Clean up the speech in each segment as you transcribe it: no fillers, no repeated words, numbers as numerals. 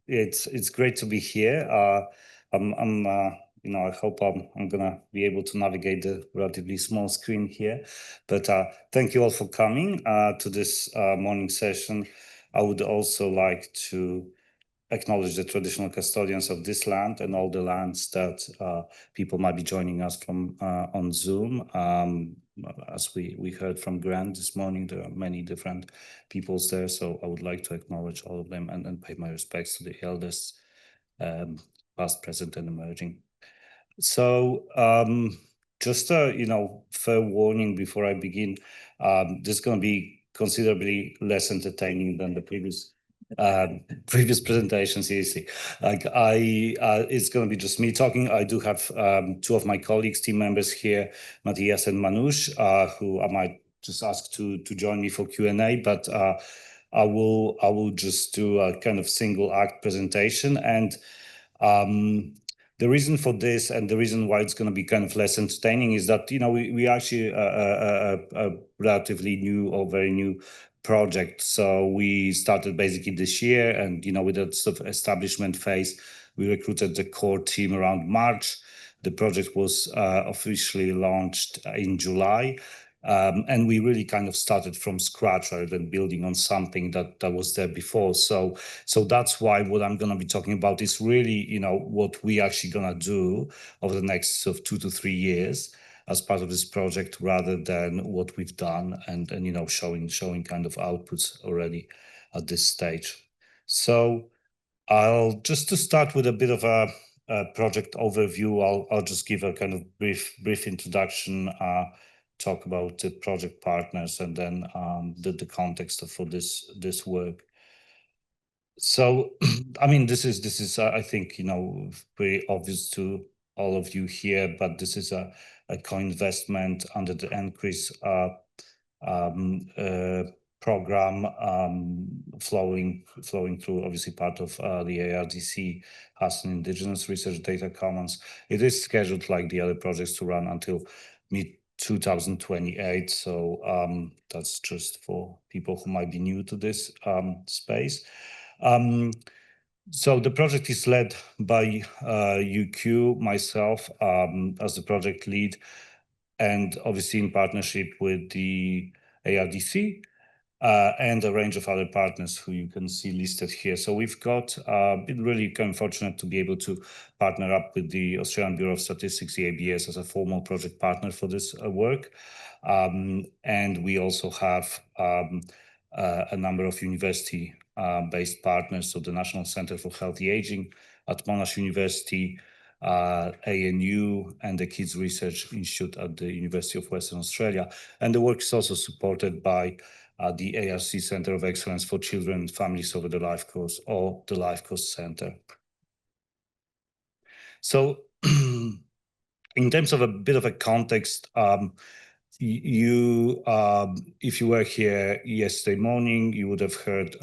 it's great to be here. I hope I'm gonna be able to navigate the relatively small screen here. But thank you all for coming to this morning session. I would also like to acknowledge the traditional custodians of this land and all the lands that people might be joining us from on Zoom. As we heard from Grant this morning, there are many different peoples there, so I would like to acknowledge all of them and pay my respects to the elders, past, present, and emerging. So just a fair warning before I begin, this is going to be considerably less entertaining than the previous presentations. Seriously, it's going to be just me talking. I do have two of my colleagues, team members here, Matthias and Manoush, who I might just ask to join me for Q&A, but I will just do a kind of single act presentation. And the reason for this and the reason why it's going to be kind of less entertaining is that we actually a relatively new or very new project. So we started basically this year, and with that sort of establishment phase, we recruited the core team around March. The project was officially launched in July. And we really kind of started from scratch rather than building on something that was there before. So that's why what I'm going to be talking about is really, what we actually going to do over the next sort of 2 to 3 years as part of this project, rather than what we've done and showing kind of outputs already at this stage. So I'll just to start with a bit of a project overview. I'll just give a kind of brief introduction. Talk about the project partners and then the context for this work. So, I mean, this is I think very obvious to all of you here, but this is a co-investment under the NCRIS program, flowing through, obviously part of the ARDC, HASS and Indigenous Research Data Commons. It is scheduled, like the other projects, to run until mid-2028. So that's just for people who might be new to this space. So the project is led by UQ, myself as the project lead, and obviously in partnership with the ARDC and a range of other partners who you can see listed here. So we've been really kind of fortunate to be able to partner up with the Australian Bureau of Statistics, the ABS, as a formal project partner for this work. And we also have a number of university-based partners, so the National Centre for Healthy Aging at Monash University, ANU, and the Kids Research Institute at the University of Western Australia. And the work is also supported by the ARC Centre of Excellence for Children and Families over the Life Course, or the Life Course Centre. So in terms of a bit of a context, if you were here yesterday morning, you would have heard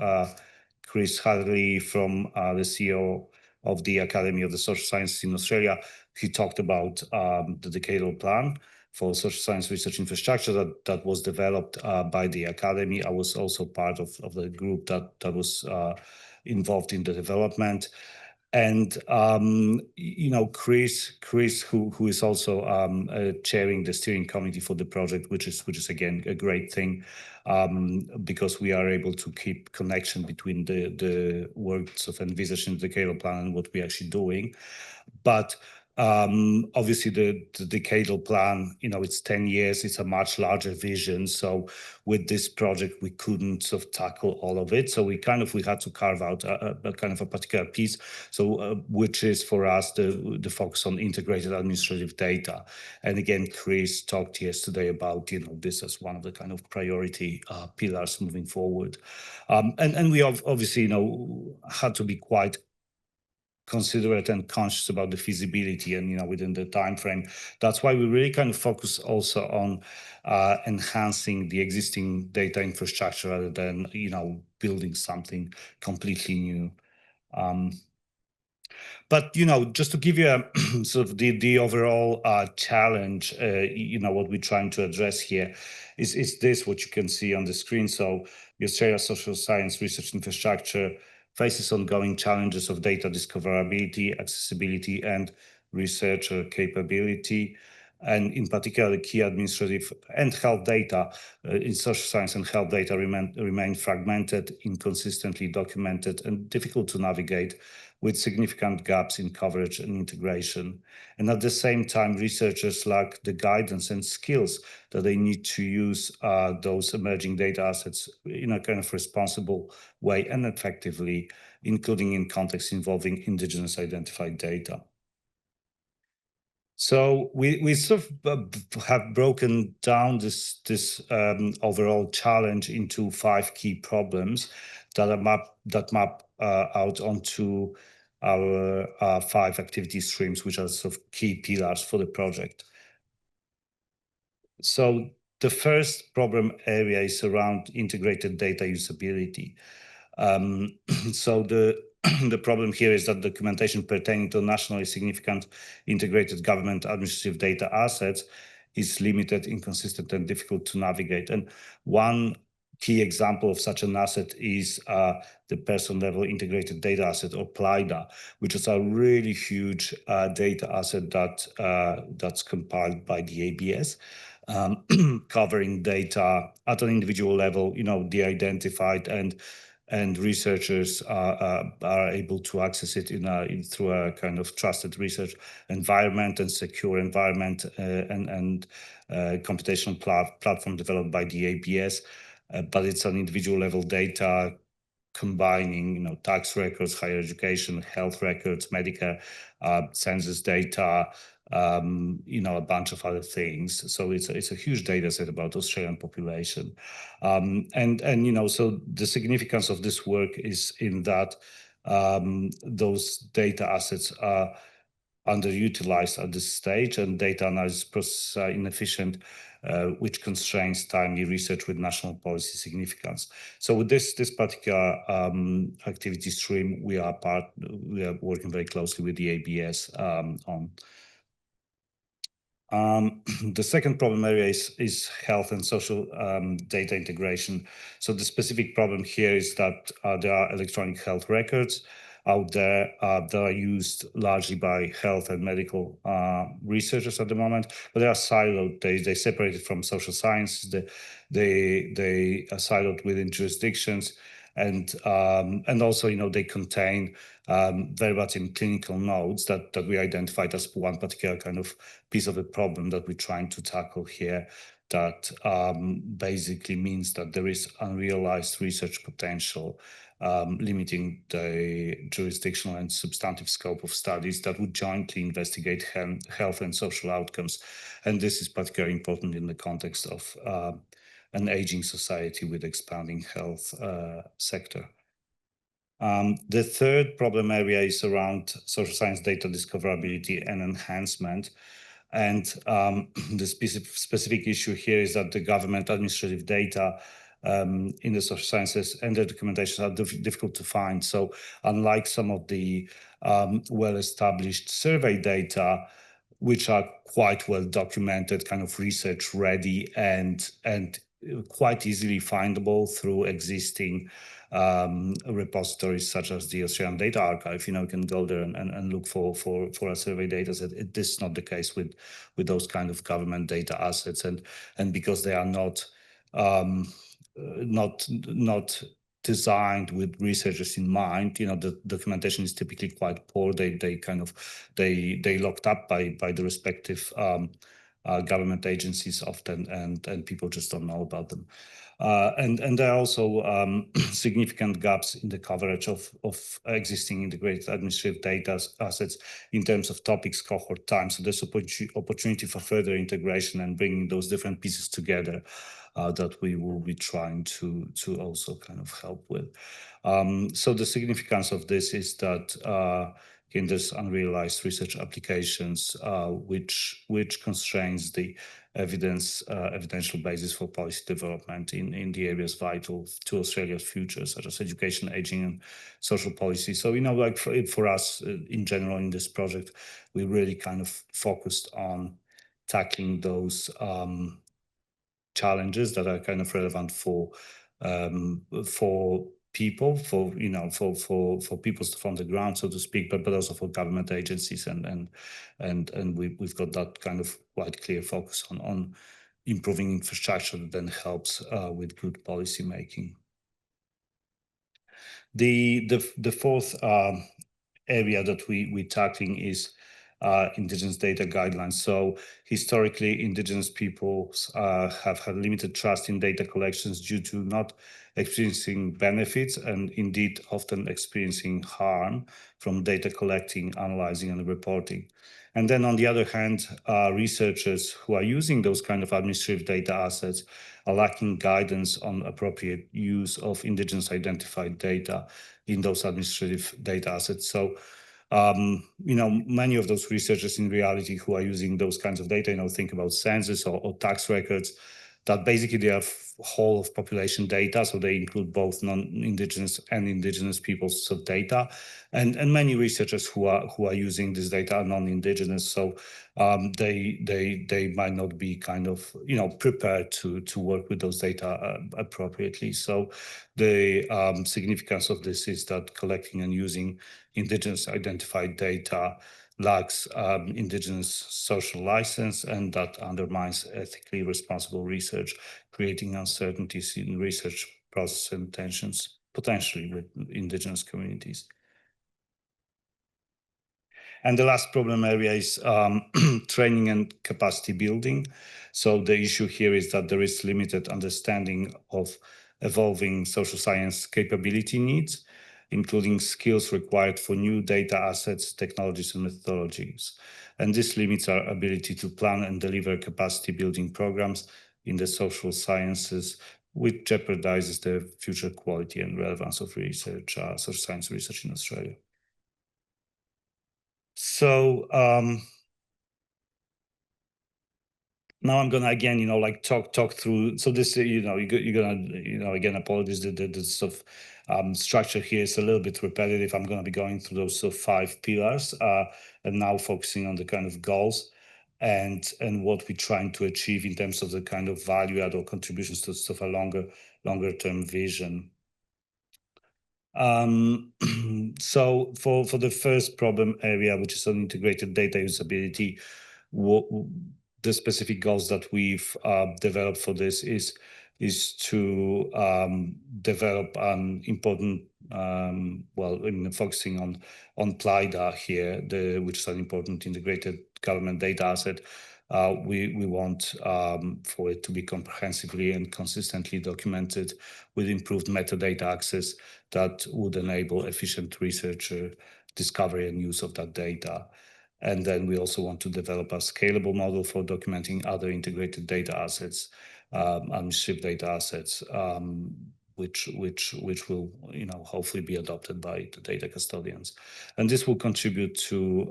Chris Hadley from the CEO of the Academy of the Social Sciences in Australia. He talked about the decadal plan for social science research infrastructure that was developed by the Academy. I was also part of the group that was involved in the development. And Chris, who is also chairing the steering committee for the project, which is again a great thing, because we are able to keep connection between the works of envisaging the decadal plan and what we're actually doing. But obviously the decadal plan, it's 10 years, it's a much larger vision. So with this project, we couldn't sort of tackle all of it. So we had to carve out a kind of a particular piece. So which is for us the focus on integrated administrative data. And again, Chris talked yesterday about this as one of the kind of priority pillars moving forward. And we have obviously had to be quite considerate and conscious about the feasibility and within the time frame. That's why we really kind of focus also on enhancing the existing data infrastructure rather than building something completely new. But just to give you a sort of the overall challenge, what we're trying to address here is this, what you can see on the screen. So the Australia Social Science Research Infrastructure faces ongoing challenges of data discoverability, accessibility, and researcher capability. And in particular, key administrative and health data in social science and health data remain fragmented, inconsistently documented, and difficult to navigate, with significant gaps in coverage and integration. And at the same time, researchers lack the guidance and skills that they need to use those emerging data assets in a kind of responsible way and effectively, including in contexts involving Indigenous identified data. So we sort of have broken down this overall challenge into 5 key problems that map out onto our 5 activity streams, which are sort of key pillars for the project. So the first problem area is around integrated data usability. So the problem here is that documentation pertaining to nationally significant integrated government administrative data assets is limited, inconsistent, and difficult to navigate. And one key example of such an asset is the person-level integrated data asset, or PLIDA, which is a really huge data asset that's compiled by the ABS. Covering data at an individual level, de-identified, and researchers are able to access it through a kind of trusted research environment and secure environment and computational platform developed by the ABS. But it's an individual level data combining, tax records, higher education, health records, Medicare, census data, a bunch of other things. So it's a huge data set about Australian population. So the significance of this work is in that those data assets are underutilized at this stage, and data analysis processes are inefficient, which constrains timely research with national policy significance. So with this particular activity stream, we are working very closely with the ABS on. The second problem area is health and social data integration. So the specific problem here is that there are electronic health records out there that are used largely by health and medical researchers at the moment, but they are siloed. They separated from social sciences. They are siloed within jurisdictions, and also they contain verbatim clinical notes that we identified as one particular kind of piece of a problem that we're trying to tackle here, that basically means that there is unrealized research potential, limiting the jurisdictional and substantive scope of studies that would jointly investigate health and social outcomes. And this is particularly important in the context of an aging society with expanding health sector. The third problem area is around social science data discoverability and enhancement. And the specific issue here is that the government administrative data in the social sciences and the documentation are difficult to find. So unlike some of the well-established survey data, which are quite well documented, kind of research ready and quite easily findable through existing repositories such as the Australian Data Archive, you can go there and look for a survey data set. This is not the case with those kind of government data assets, and because they are not designed with researchers in mind, the documentation is typically quite poor. They locked up by the respective government agencies often, and people just don't know about them. And there are also significant gaps in the coverage of existing integrated administrative data assets in terms of topics, cohort time. So there's opportunity for further integration and bringing those different pieces together that we will be trying to also kind of help with. So the significance of this is that in this unrealized research applications, which constrains the evidential basis for policy development in the areas vital to Australia's future, such as education, aging, and social policy. So, like for us in general in this project, we really kind of focused on tackling those challenges that are kind of relevant for people, for people from the ground, so to speak, but also for government agencies, and we've got that kind of quite clear focus on improving infrastructure that then helps with good policy making. The fourth area that we're tackling is Indigenous data guidelines. So historically, Indigenous peoples have had limited trust in data collections due to not experiencing benefits and indeed often experiencing harm from data collecting, analyzing, and reporting. And then on the other hand, researchers who are using those kind of administrative data assets are lacking guidance on appropriate use of Indigenous identified data in those administrative data assets. So many of those researchers in reality who are using those kinds of data, think about census or tax records, that basically they are whole of population data. So they include both non-Indigenous and Indigenous peoples of data. And many researchers who are using this data are non-Indigenous. So they might not be kind of, prepared to work with those data appropriately. So the significance of this is that collecting and using Indigenous identified data lacks Indigenous social license, and that undermines ethically responsible research, creating uncertainties in research process and tensions potentially with Indigenous communities. And the last problem area is training and capacity building. So the issue here is that there is limited understanding of evolving social science capability needs, including skills required for new data assets, technologies, and methodologies. And this limits our ability to plan and deliver capacity building programs in the social sciences, which jeopardizes the future quality and relevance of research, social science research in Australia. So now I'm gonna again, talk through. So this, you're gonna, again, apologies. The sort of structure here is a little bit repetitive. I'm gonna be going through those sort of 5 pillars, and now focusing on the kind of goals and what we're trying to achieve in terms of the kind of value add or contributions to sort of a longer term vision. So for the first problem area, which is on integrated data usability, the specific goals that we've developed for this is to develop an important, focusing on PLIDA here, which is an important integrated government data asset. We want for it to be comprehensively and consistently documented with improved metadata access that would enable efficient researcher discovery and use of that data. And then we also want to develop a scalable model for documenting other integrated data assets, administrative data assets, which will hopefully be adopted by the data custodians. And this will contribute to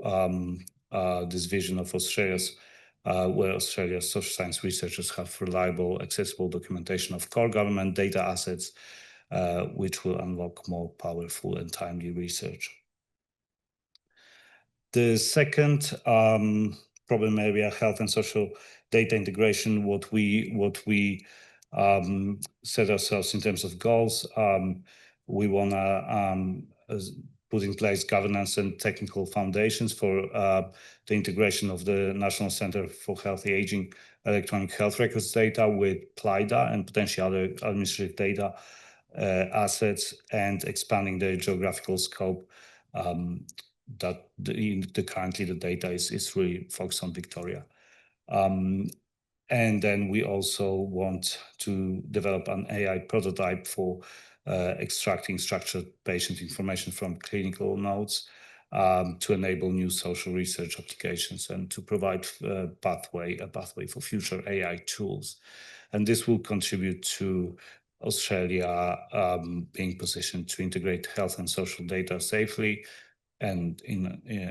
this vision of Australia's where Australia's social science researchers have reliable, accessible documentation of core government data assets, which will unlock more powerful and timely research. The second problem area, health and social data integration, what we set ourselves in terms of goals. We want to put in place governance and technical foundations for the integration of the National Centre for Healthy Aging electronic health records data with PLIDA and potentially other administrative data assets, and expanding the geographical scope that currently the data is really focused on Victoria. And then we also want to develop an AI prototype for extracting structured patient information from clinical notes to enable new social research applications and to provide a pathway for future AI tools. And this will contribute to Australia being positioned to integrate health and social data safely and in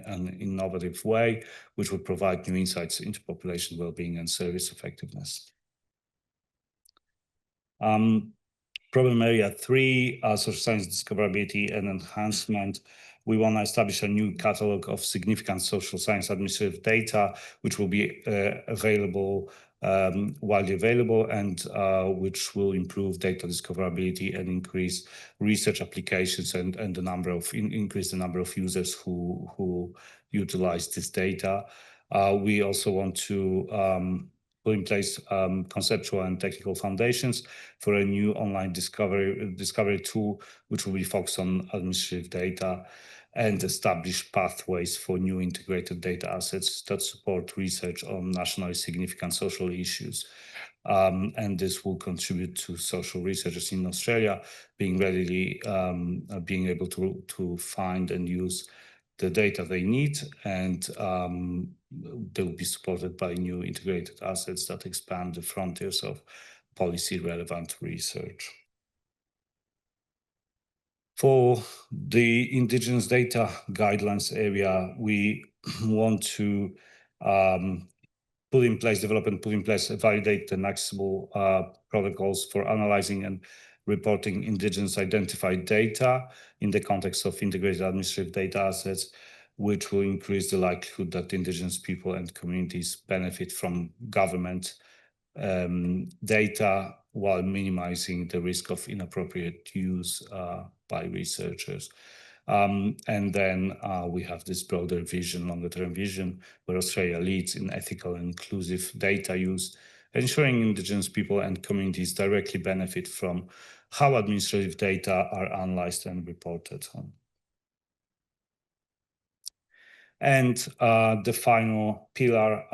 an innovative way, which will provide new insights into population well-being and service effectiveness. Problem area 3, social science discoverability and enhancement. We want to establish a new catalog of significant social science administrative data, which will be available widely available, and which will improve data discoverability and increase research applications and the number of increase the number of users who utilize this data. We also want to put in place conceptual and technical foundations for a new online discovery tool, which will be focused on administrative data, and establish pathways for new integrated data assets that support research on nationally significant social issues. And this will contribute to social researchers in Australia being able to find and use the data they need, and they will be supported by new integrated assets that expand the frontiers of policy relevant research. For the Indigenous data guidelines area, we want to develop and put in place, validate and accessible protocols for analyzing and reporting Indigenous identified data in the context of integrated administrative data assets, which will increase the likelihood that Indigenous people and communities benefit from government data while minimizing the risk of inappropriate use by researchers. And then we have this broader vision, longer-term vision, where Australia leads in ethical and inclusive data use, ensuring Indigenous people and communities directly benefit from how administrative data are analyzed and reported on. And the final pillar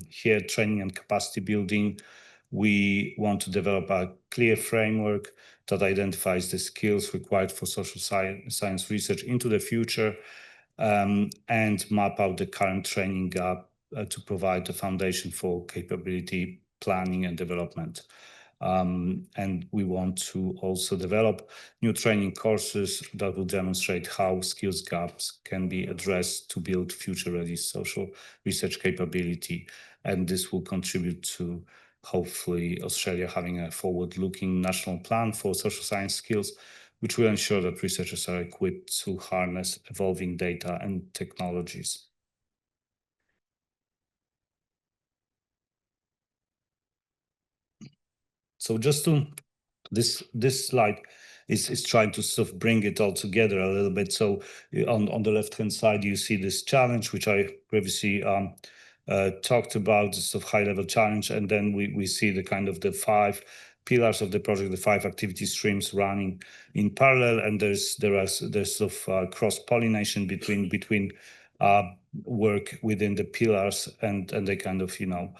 here, training and capacity building. We want to develop a clear framework that identifies the skills required for social science research into the future, and map out the current training gap to provide the foundation for capability planning and development. And we want to also develop new training courses that will demonstrate how skills gaps can be addressed to build future-ready social research capability. And this will contribute to hopefully Australia having a forward-looking national plan for social science skills, which will ensure that researchers are equipped to harness evolving data and technologies. So just to, this slide is trying to sort of bring it all together a little bit. So on the left-hand side, you see this challenge, which I previously talked about, this sort of high-level challenge, and then we see the kind of the 5 pillars of the project, the 5 activity streams running in parallel, and there's sort of cross-pollination between work within the pillars, and they kind of, you know,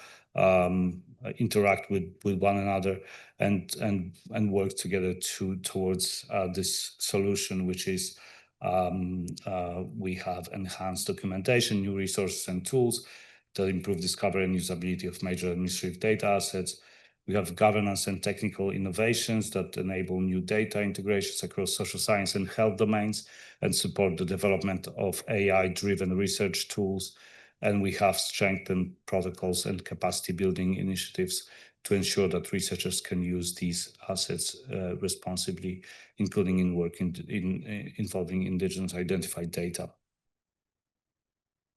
interact with one another and work together towards this solution, which is we have enhanced documentation, new resources and tools that improve discovery and usability of major administrative data assets. We have governance and technical innovations that enable new data integrations across social science and health domains and support the development of AI-driven research tools. And we have strengthened protocols and capacity building initiatives to ensure that researchers can use these assets responsibly, including in work involving Indigenous identified data.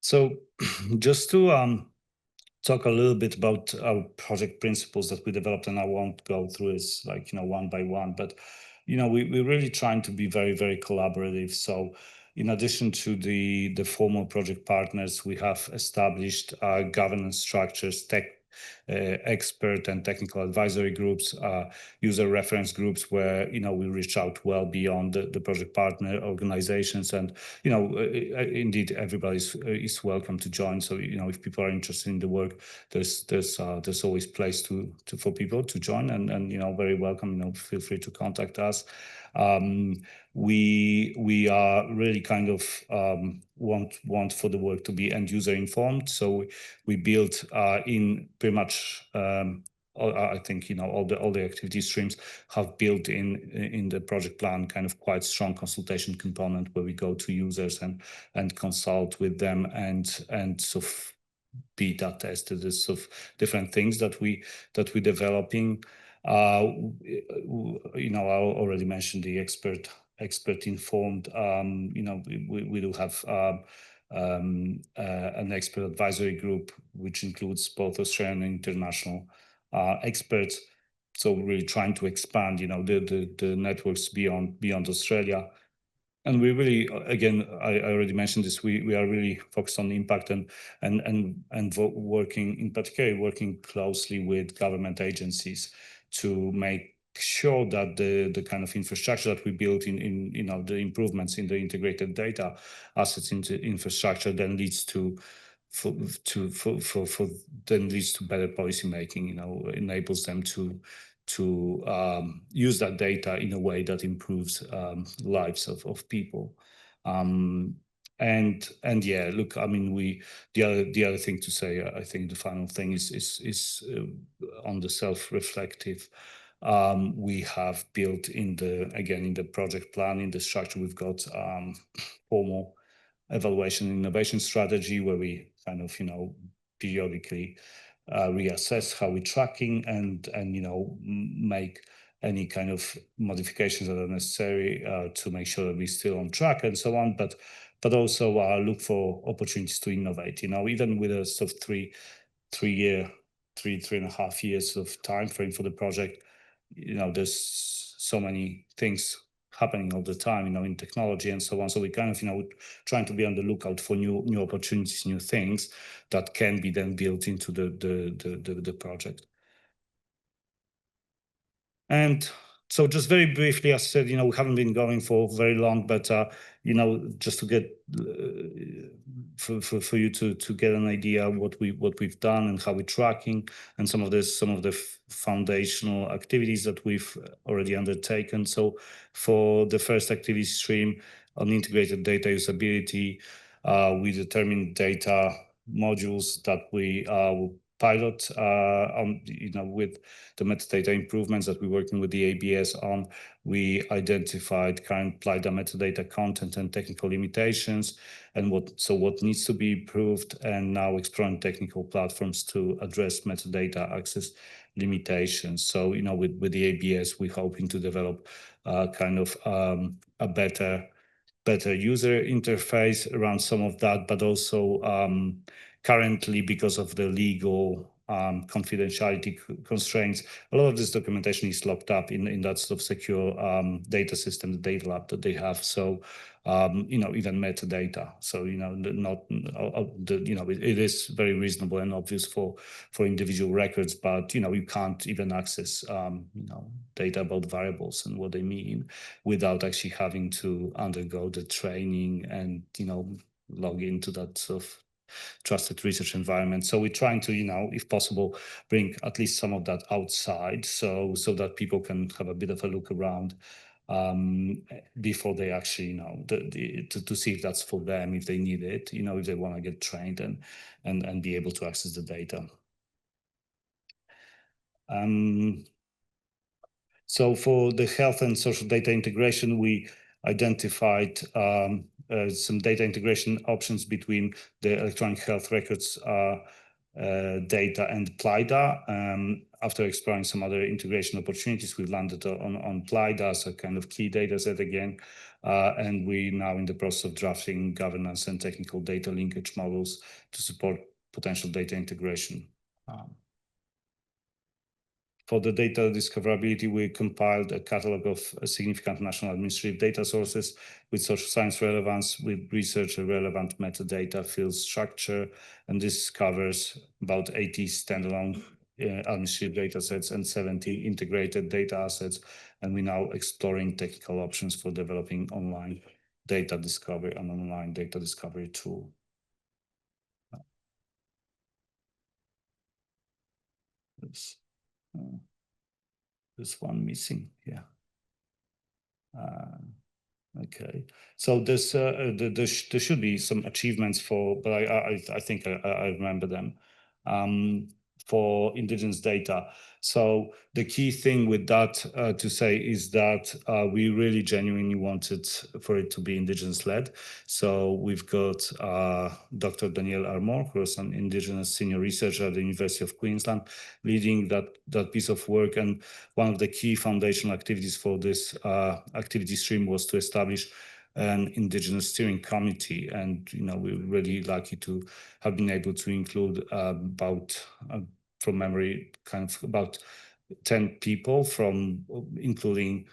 So just to talk a little bit about our project principles that we developed, and I won't go through this like, you know, one by one, but, you know, we're really trying to be very, very collaborative. So in addition to the formal project partners, we have established governance structures, expert and technical advisory groups, user reference groups, where, you know, we reach out well beyond the project partner organizations, and, you know, indeed everybody is welcome to join. So, you know, if people are interested in the work, there's always place for people to join, and you know, very welcome. You know, feel free to contact us. We are really kind of want for the work to be end user informed. So we built in pretty much I think, you know, all the activity streams have built in the project plan kind of quite strong consultation component where we go to users and consult with them and sort of beta tested this sort of different things that we're developing. You know, I already mentioned the expert informed. You know, we do have an expert advisory group, which includes both Australian and international experts. So really trying to expand, the networks beyond Australia. And we really, again, I already mentioned this. We are really focused on impact and working, in particular, working closely with government agencies to make sure that the kind of infrastructure that we built in the improvements in the integrated data assets into infrastructure then leads to better policy making. Enables them to use that data in a way that improves lives of people. And yeah, look, I mean, the other thing to say, I think the final thing is on the self-reflective. We have built in the project plan, in the structure, we've got formal evaluation and innovation strategy where we kind of, periodically reassess how we're tracking and make any kind of modifications that are necessary to make sure that we're still on track and so on, but also look for opportunities to innovate. Even with a sort of 3.5 years of time frame for the project, there's so many things happening all the time, in technology and so on. So we kind of, trying to be on the lookout for new opportunities, new things that can be then built into the project. And so just very briefly, as I said, we haven't been going for very long, but just to get for you to get an idea what we've done and how we're tracking, and some of the foundational activities that we've already undertaken. So for the first activity stream on integrated data usability, we determined data modules that we will pilot on, with the metadata improvements that we're working with the ABS on. We identified current PLIDA metadata content and technical limitations and what needs to be improved, and now exploring technical platforms to address metadata access limitations. So, with the ABS, we're hoping to develop kind of a better user interface around some of that, but also currently, because of the legal confidentiality constraints, a lot of this documentation is locked up in that sort of secure data system, the data lab that they have. So, even metadata. So, it is very reasonable and obvious for individual records, but, you can't even access, data about variables and what they mean without actually having to undergo the training and, log into that sort of trusted research environment. So we're trying to, if possible, bring at least some of that outside, so that people can have a bit of a look around before they actually, to see if that's for them, if they need it, if they want to get trained and be able to access the data. So for the health and social data integration, we identified some data integration options between the electronic health records data and PLIDA. After exploring some other integration opportunities, we landed on PLIDA as a kind of key data set again. And we're now in the process of drafting governance and technical data linkage models to support potential data integration. For the data discoverability, we compiled a catalog of significant national administrative data sources with social science relevance, with research relevant metadata field structure. And this covers about 80 standalone administrative data sets and 70 integrated data assets. And we're now exploring technical options for developing online data discovery, an online data discovery tool. There's one missing, yeah. Okay, so there should be some achievements but I think I remember them. For Indigenous data. So the key thing with that to say is that we really genuinely wanted for it to be Indigenous-led. So we've got Dr. Danielle Armour, who is an Indigenous senior researcher at the University of Queensland, leading that piece of work. And one of the key foundational activities for this activity stream was to establish an Indigenous steering committee, and we're really lucky to have been able to include about, from memory, kind of about 10 people, from including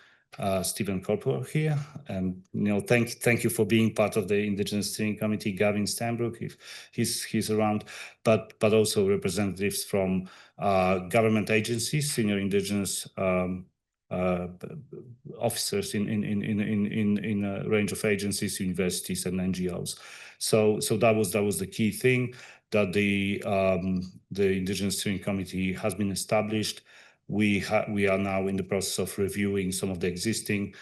Stephen Corporal here, and thank you for being part of the Indigenous Steering Committee, Gavin Stanbrook, if he's around, but also representatives from government agencies, senior Indigenous officers in a range of agencies, universities, and NGOs. So that was the key thing, that the Indigenous Steering Committee has been established. We are now in the process of reviewing some of the existing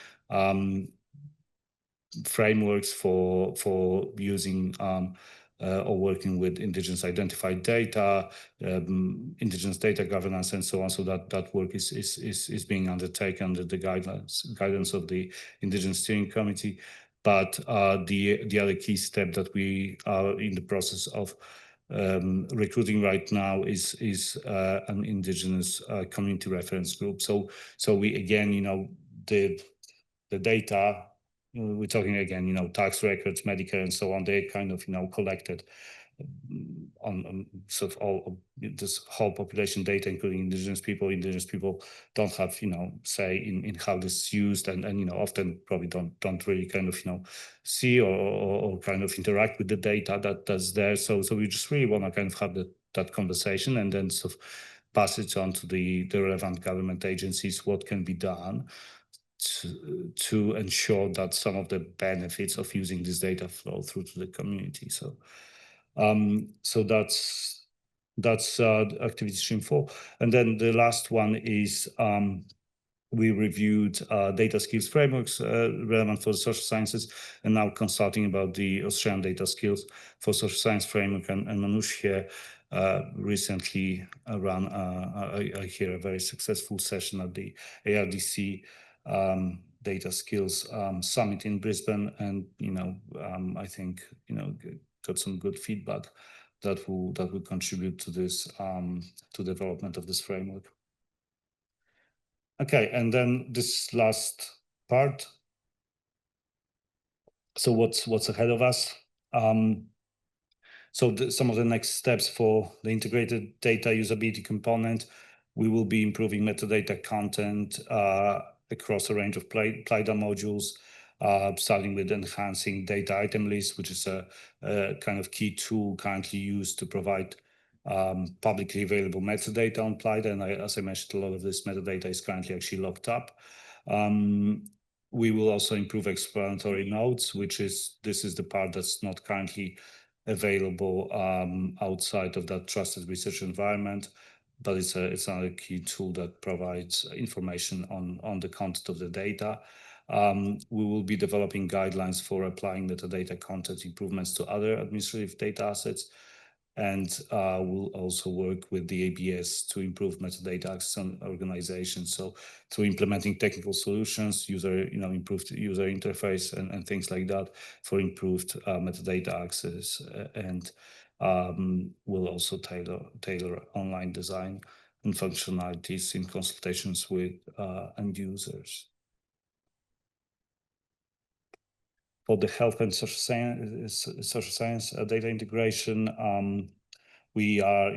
frameworks for using or working with Indigenous identified data, Indigenous data governance, and so on. So that work is being undertaken under the guidance of the Indigenous Steering Committee. But the other key step that we are in the process of recruiting right now is an Indigenous community reference group. So we, again, the data, we're talking again, tax records, Medicare, and so on, they're kind of, collected on sort of all this whole population data, including Indigenous people. Indigenous people don't have, say in how this is used, and often probably don't really kind of, see or kind of interact with the data that's there. So we just really want to kind of have that conversation, and then sort of pass it on to the relevant government agencies, what can be done to ensure that some of the benefits of using this data flow through to the community. So that's activity stream 4. And then the last one is we reviewed data skills frameworks relevant for the social sciences, and now consulting about the Australian data skills for social science framework. And Manoush here recently ran, I hear, a very successful session at the ARDC data skills summit in Brisbane, and I think got some good feedback that will contribute to this to development of this framework. Okay, and then this last part. So what's ahead of us? So some of the next steps for the integrated data usability component: we will be improving metadata content across a range of PLIDA modules, starting with enhancing data item list, which is a kind of key tool currently used to provide publicly available metadata on PLIDA. And as I mentioned, a lot of this metadata is currently actually locked up. We will also improve explanatory notes, this is the part that's not currently available outside of that trusted research environment, but it's another key tool that provides information on the content of the data. We will be developing guidelines for applying metadata content improvements to other administrative data assets, and we'll also work with the ABS to improve metadata access on organizations. So through implementing technical solutions, improved user interface and things like that for improved metadata access, and we'll also tailor online design and functionalities in consultations with end users. For the health and social science data integration, we have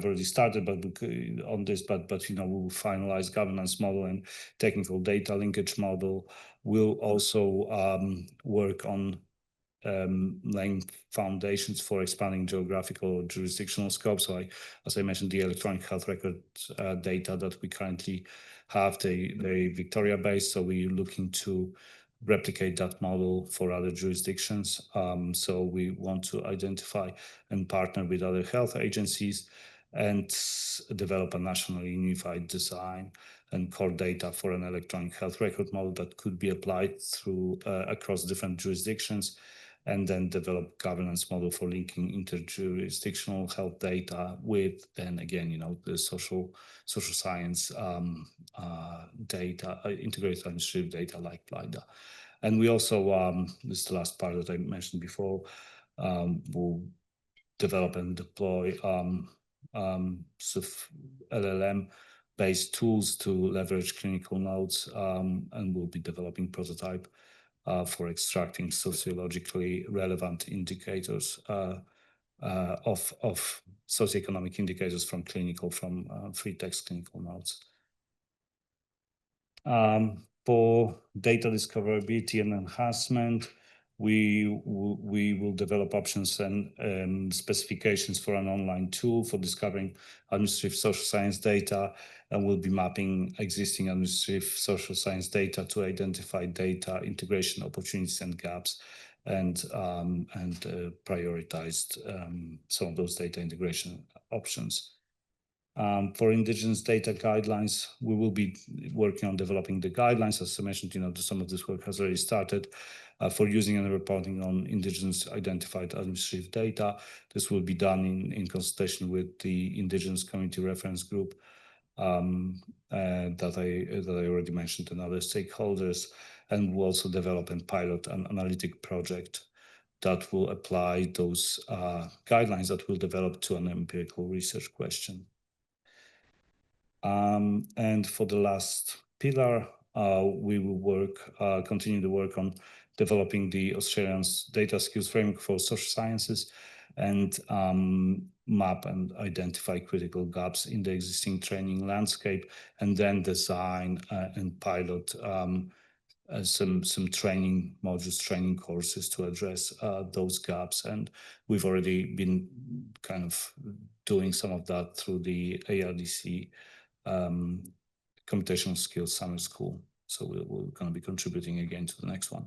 already started on this, but we will finalize governance model and technical data linkage model. We'll also work on laying foundations for expanding geographical or jurisdictional scope. So as I mentioned, the electronic health record data that we currently have, they're Victoria-based, so we're looking to replicate that model for other jurisdictions. So we want to identify and partner with other health agencies and develop a nationally unified design and core data for an electronic health record model that could be applied through across different jurisdictions, and then develop governance model for linking interjurisdictional health data with, then again, the social science data, integrated administrative data like PLIDA. And we also, this is the last part that I mentioned before, we'll develop and deploy sort of LLM-based tools to leverage clinical notes, and we'll be developing prototype for extracting sociologically relevant indicators of socioeconomic indicators from free text clinical notes. For data discoverability and enhancement, we will develop options and specifications for an online tool for discovering administrative social science data, and we'll be mapping existing administrative social science data to identify data integration opportunities and gaps, and prioritized some of those data integration options. For Indigenous data guidelines, we will be working on developing the guidelines. As I mentioned, some of this work has already started for using and reporting on Indigenous identified administrative data. This will be done in consultation with the Indigenous Community Reference Group that I already mentioned, and other stakeholders, and we'll also develop and pilot an analytic project that will apply those guidelines that we'll develop to an empirical research question. And for the last pillar, we will continue to work on developing the Australian's data skills framework for social sciences, and map and identify critical gaps in the existing training landscape, and then design and pilot some training modules, training courses to address those gaps. And we've already been kind of doing some of that through the ARDC computational skills summer school. So we're going to be contributing again to the next one.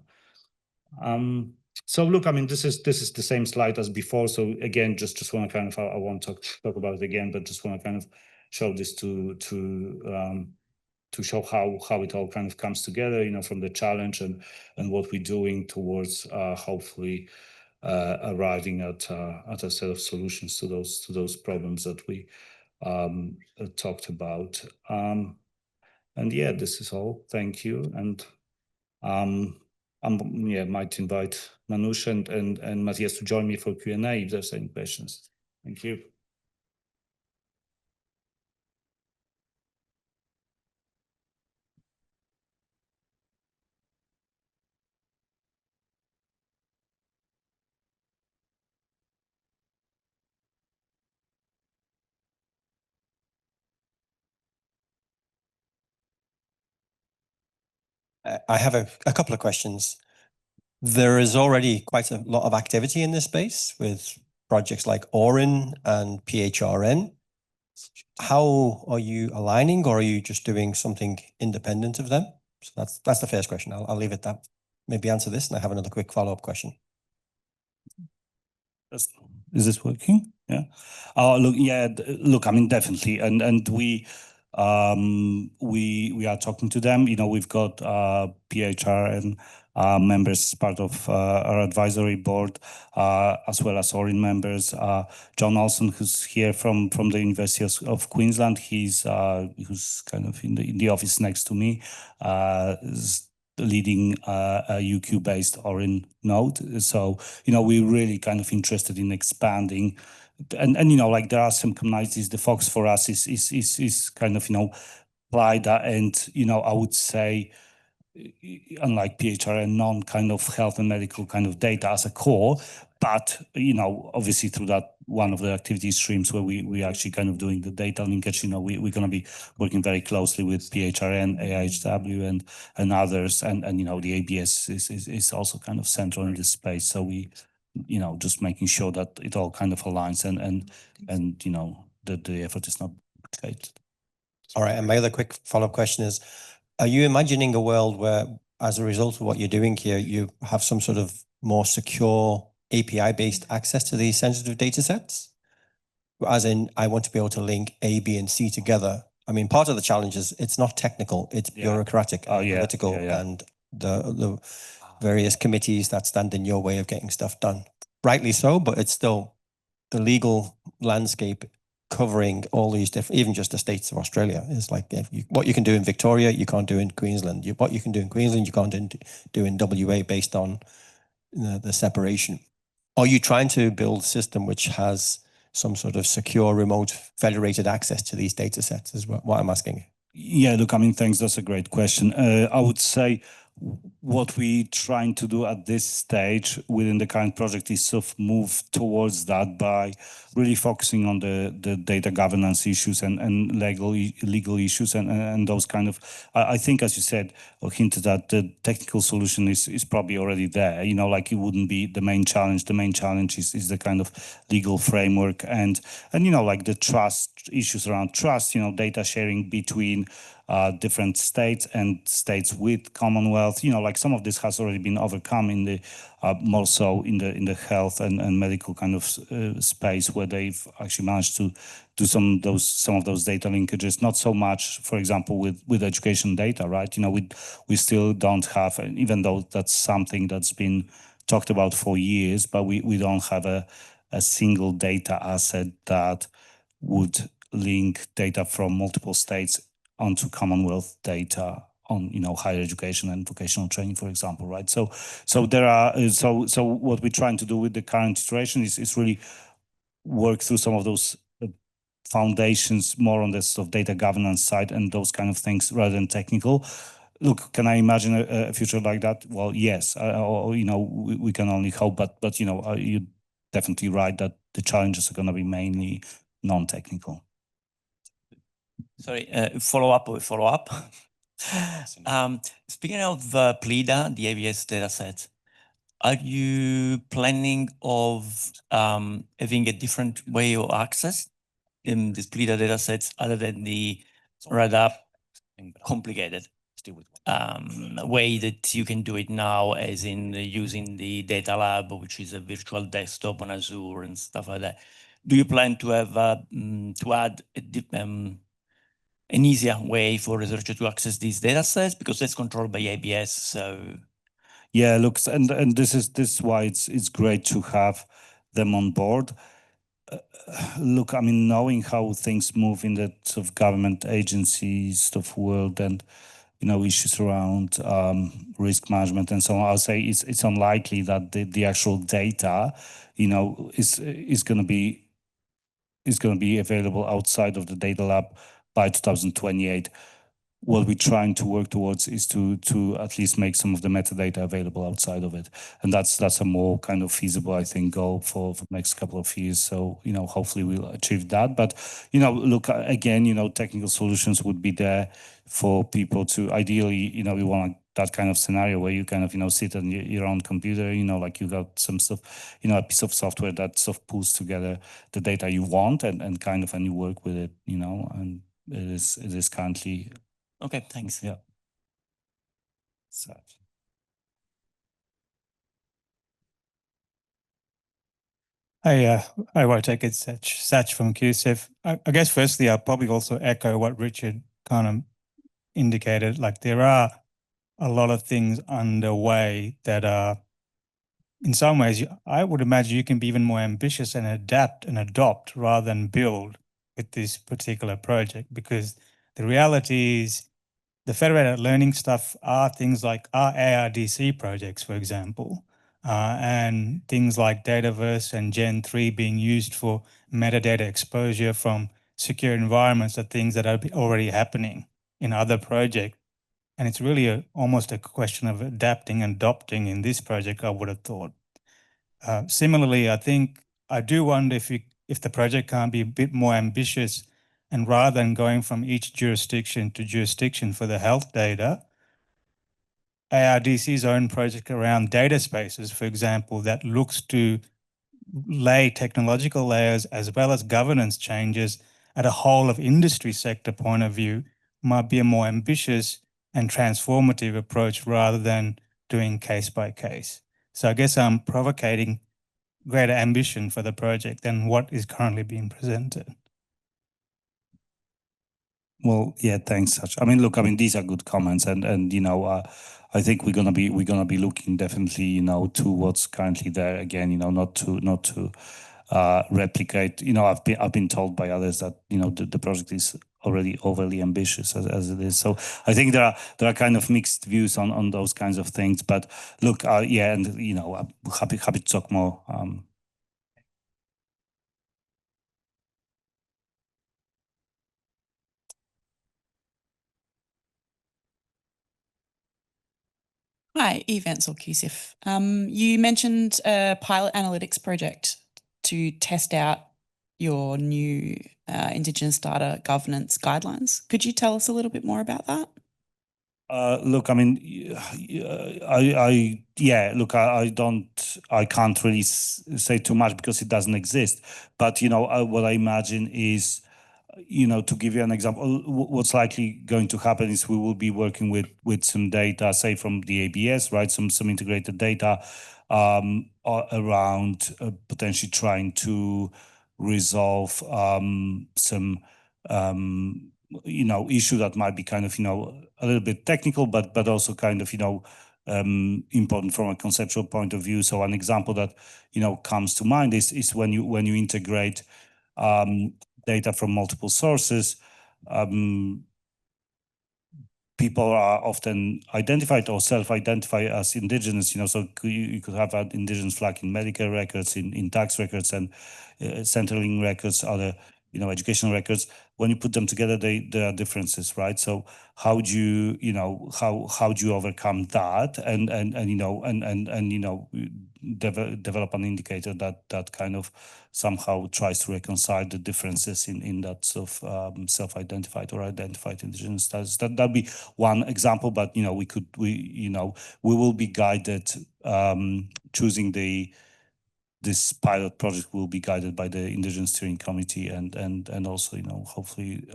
So look, I mean, this is the same slide as before. So again, just want to kind of, I won't talk about it again, but just want to kind of show this to show how it all kind of comes together, from the challenge and what we're doing towards hopefully arriving at a set of solutions to those problems that we talked about. And yeah, this is all. Thank you. And might invite Manush and Matthias to join me for Q&A if there's any questions. Thank you. I have a couple of questions. There is already quite a lot of activity in this space with projects like ORIN and PHRN. How are you aligning, or are you just doing something independent of them? So that's the first question. I'll leave it that. Maybe answer this, and I have another quick follow-up question. Is this working? Yeah. Look, I mean, definitely, and we are talking to them. We've got PHRN members part of our advisory board, as well as ORIN members. John Olson, who's here from the University of Queensland, who's kind of in the office next to me, is leading a UQ-based ORIN node. So, we're really kind of interested in expanding, and like there are some commonalities. The focus for us is kind of PLIDA, and I would say, unlike PHRN, non kind of health and medical kind of data as a core, but obviously through that one of the activity streams where we actually kind of doing the data linkage, we're going to be working very closely with PHRN, AIHW, and others, and the ABS is also kind of central in this space. So we just making sure that it all kind of aligns and the effort is not duplicated. All right, and my other quick follow-up question is, are you imagining a world where, as a result of what you're doing here, you have some sort of more secure API-based access to these sensitive data sets? As in, I want to be able to link A, B, and C together. I mean, part of the challenge is it's not technical, it's bureaucratic and political, and the various committees that stand in your way of getting stuff done. Rightly so, but it's still the legal landscape covering all these different, even just the states of Australia, is like what you can do in Victoria, you can't do in Queensland. What you can do in Queensland, you can't do in WA based on the separation. Are you trying to build a system which has some sort of secure, remote, federated access to these data sets, is what I'm asking? Yeah, look, I mean, thanks. That's a great question. I would say what we're trying to do at this stage within the current project is sort of move towards that by really focusing on the data governance issues and legal issues and those kind of, I think, as you said, or hinted that the technical solution is probably already there, you know, like it wouldn't be the main challenge. The main challenge is the kind of legal framework and, you know, like the trust issues around trust, you know, data sharing between different states and states with Commonwealth. You know, like some of this has already been overcome in the more so in the health and medical kind of space, where they've actually managed to do some of those data linkages. Not so much, for example, with education data, right? You know, we still don't have, even though that's something that's been talked about for years, but we don't have a single data asset that would link data from multiple states onto Commonwealth data on, you know, higher education and vocational training, for example, right? So there are so what we're trying to do with the current iteration is really work through some of those foundations more on the sort of data governance side and those kind of things rather than technical. Look, can I imagine a future like that? Well, yes. Or, you know, we can only hope, but you know, you're definitely right that the challenges are going to be mainly non-technical. Sorry, follow up. Speaking of PLIDA, the ABS dataset, are you planning of having a different way of access in these PLIDA datasets other than the rather complicated way that you can do it now, as in using the data lab, which is a virtual desktop on Azure and stuff like that? Do you plan to have to add an easier way for researchers to access these data sets, because that's controlled by ABS? So yeah, look, and this is why it's great to have them on board. Look, I mean, knowing how things move in the sort of government agencies sort of world, and you know, issues around risk management and so on, I'll say it's unlikely that the actual data, you know, is going to be available outside of the data lab by 2028. What we're trying to work towards is to at least make some of the metadata available outside of it, and that's a more kind of feasible, I think, goal for the next couple of years. So, you know, hopefully we'll achieve that. But, you know, look, again, you know, technical solutions would be there for people to, ideally, you know, we want that kind of scenario where you kind of, you know, sit on your own computer, you know, like you got some stuff, you know, a piece of software that sort of pulls together the data you want and kind of, and you work with it, you know, and it is currently. okay, thanks. Yeah. Sad. Hi, Wojtek, it's Sach from QSIF. I guess firstly, I'll probably also echo what Richard kind of indicated. Like, there are a lot of things underway that are, in some ways, I would imagine you can be even more ambitious and adapt and adopt rather than build with this particular project, because the reality is the federated learning stuff are things like our ARDC projects, for example, and things like Dataverse and Gen 3 being used for metadata exposure from secure environments are things that are already happening in other projects. And it's really almost a question of adapting and adopting in this project, I would have thought. Similarly, I do wonder if the project can't be a bit more ambitious, and rather than going from each jurisdiction to jurisdiction for the health data, ARDC's own project around data spaces, for example, that looks to lay technological layers as well as governance changes at a whole of industry sector point of view, might be a more ambitious and transformative approach rather than doing case by case. So I guess I'm provocating greater ambition for the project than what is currently being presented. Well, yeah, thanks, Sach. I mean, look, I mean, these are good comments, and you know, I think we're gonna be looking definitely, you know, to what's currently there. Again, you know, not to replicate. You know, I've been told by others that, you know, the project is already overly ambitious as it is. So I think there are kind of mixed views on those kinds of things. But look, yeah, and you know, I'm happy to talk more. Hi, Eve Ansell, QSIF. You mentioned a pilot analytics project to test out your new Indigenous data governance guidelines. Could you tell us a little bit more about that? Look, I mean, I can't really say too much because it doesn't exist. But, you know, what I imagine is, you know, to give you an example, what's likely going to happen is we will be working with some data, say from the ABS, right? Some integrated data around potentially trying to resolve some you know, issue that might be kind of, you know, a little bit technical, but also kind of, you know, important from a conceptual point of view. So an example that, you know, comes to mind is when you integrate data from multiple sources, people are often identified or self-identify as Indigenous, you know, so you could have an Indigenous flag in medical records, in tax records, and Centrelink records, other, you know, educational records. When you put them together, there are differences, right? So how do you know, how do you overcome that and you know, and you know, develop an indicator that kind of somehow tries to reconcile the differences in that sort of self-identified or identified Indigenous status? That'd be one example, but you know, we will be guided, choosing this pilot project will be guided by the Indigenous Steering Committee and also, you know, hopefully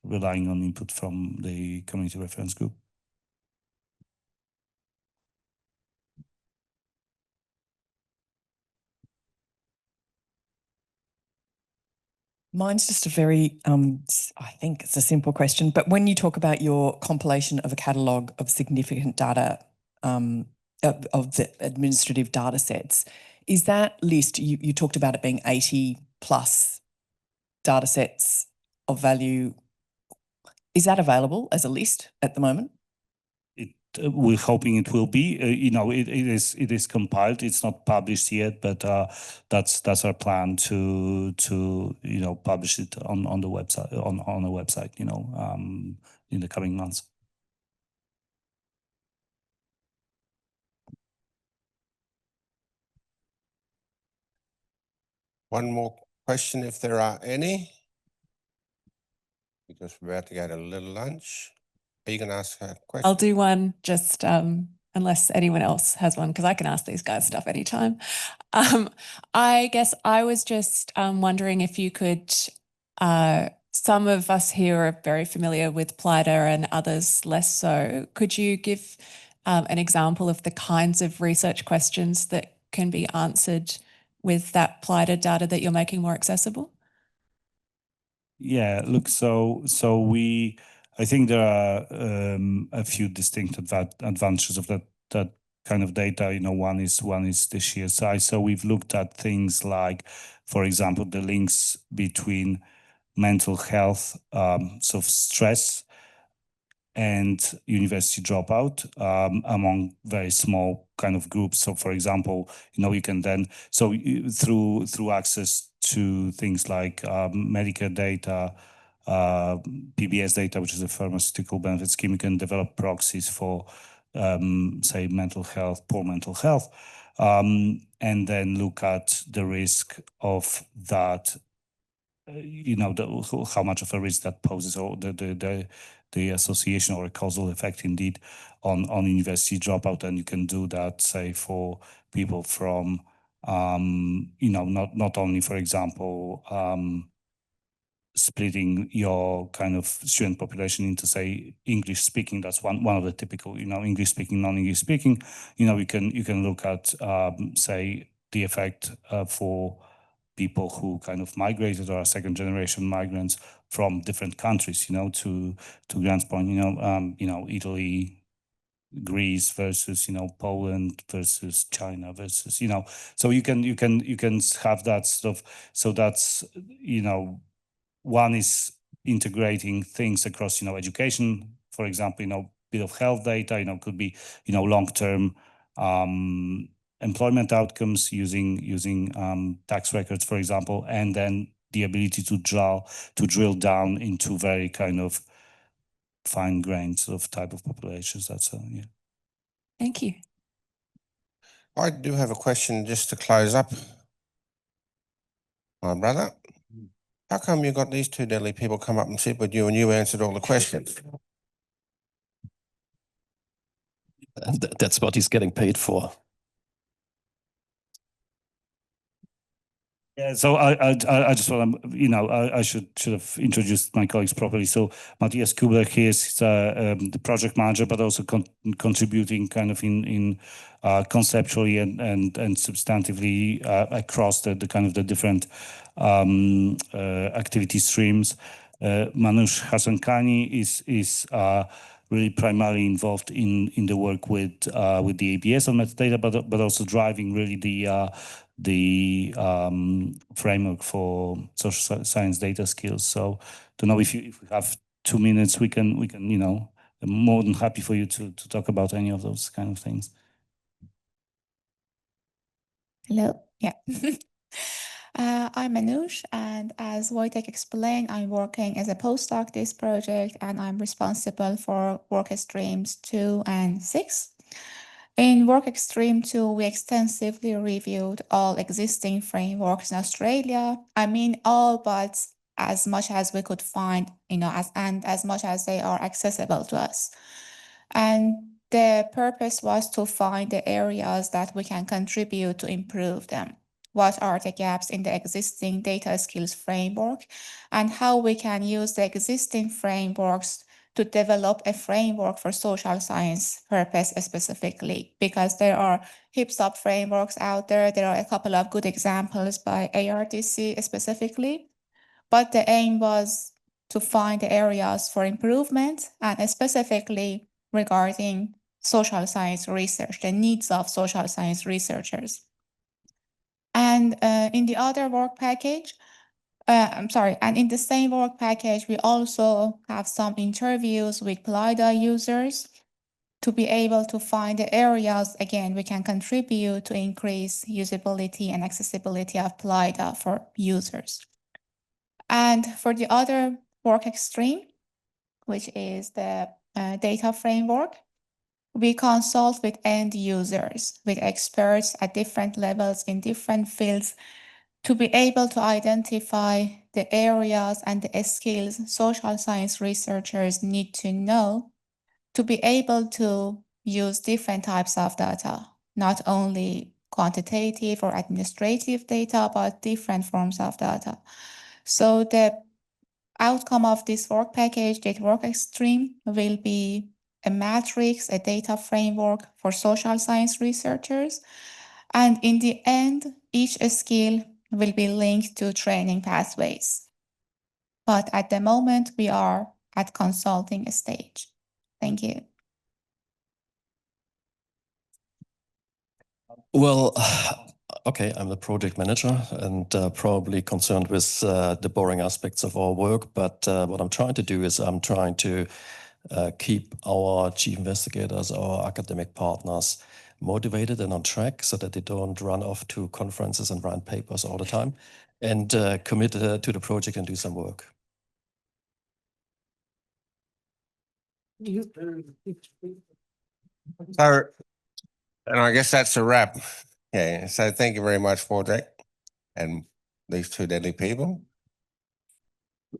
relying on input from the Community Reference Group. Mine's just a very, I think it's a simple question, but when you talk about your compilation of a catalogue of significant data, of the administrative data sets, is that list, you talked about it being 80 plus data sets of value, is that available as a list at the moment? We're hoping it will be. You know, it is compiled. It's not published yet, but that's our plan to you know, publish it on the website on a website. You know, in the coming months. One more question, if there are any, because we're about to go to a little lunch. Are you going to ask a question? I'll do one, just unless anyone else has one, because I can ask these guys stuff anytime. I guess I was just wondering if you could, some of us here are very familiar with PLIDA and others less so. Could you give an example of the kinds of research questions that can be answered with that PLIDA data that you're making more accessible? Yeah, look, so I think there are a few distinct advantages of that kind of data. You know, one is the sheer size. So we've looked at things like, for example, the links between mental health, sort of stress, and university dropout among very small kind of groups. So, for example, you know, you can then, so through access to things like Medicare data, PBS data, which is a pharmaceutical benefit scheme, you can develop proxies for, say, mental health, poor mental health, and then look at the risk of that. You know, how much of a risk that poses, or the association or a causal effect indeed on university dropout. And you can do that, say, for people from, you know, not only, for example, splitting your kind of student population into, say, English speaking. That's one of the typical, you know, English speaking, non-English speaking. You know, you can look at, say, the effect for people who kind of migrated or are second generation migrants from different countries, you know, to Grant's point, you know, Italy, Greece versus, you know, Poland versus China versus, you know, so you can have that stuff. So that's, you know, one is integrating things across, you know, education, for example, you know, bit of health data, you know, could be, you know, long-term employment outcomes using tax records, for example, and then the ability to drill down into very kind of fine-grained sort of type of populations. That's yeah. Thank you. I do have a question just to close up. My brother, how come you got these two deadly people come up and sit with you and you answered all the questions? And that's what he's getting paid for. Yeah, so I just want to, I should have introduced my colleagues properly. So Matthias Kubler here is the project manager, but also contributing kind of in conceptually and substantively across the kind of the different activity streams. Manoush Hasankani is really primarily involved in the work with the ABS on metadata, but also driving really the framework for social science data skills. So don't know if we have 2 minutes, we can I'm more than happy for you to talk about any of those kind of things. Hello, yeah. I'm Manoush, and as Wojtek explained, I'm working as a postdoc this project, and I'm responsible for work streams 2 and 6. In work stream 2, we extensively reviewed all existing frameworks in Australia. I mean all, but as much as we could find, as much as they are accessible to us. And the purpose was to find the areas that we can contribute to improve them. What are the gaps in the existing data skills framework, and how we can use the existing frameworks to develop a framework for social science purpose specifically, because there are heaps of frameworks out there. There are a couple of good examples by ARDC specifically, but the aim was to find the areas for improvement, and specifically regarding social science research, the needs of social science researchers. And in the other work package, and in the same work package, we also have some interviews with PLIDA users to be able to find the areas, again, we can contribute to increase usability and accessibility of PLIDA for users. And for the other work stream, which is the data framework, we consult with end users, with experts at different levels in different fields to be able to identify the areas and the skills social science researchers need to know to be able to use different types of data, not only quantitative or administrative data, but different forms of data. So the outcome of this work package, that work stream, will be a matrix, a data framework for social science researchers. And in the end, each skill will be linked to training pathways. But at the moment, we are at consulting stage. Thank you. Well, okay, I'm the project manager and probably concerned with the boring aspects of our work. But what I'm trying to do is I'm trying to keep our chief investigators, our academic partners motivated and on track so that they don't run off to conferences and write papers all the time, and commit to the project and do some work. So, and I guess that's a wrap. Yeah, so thank you very much, Wojtek, and these two deadly people.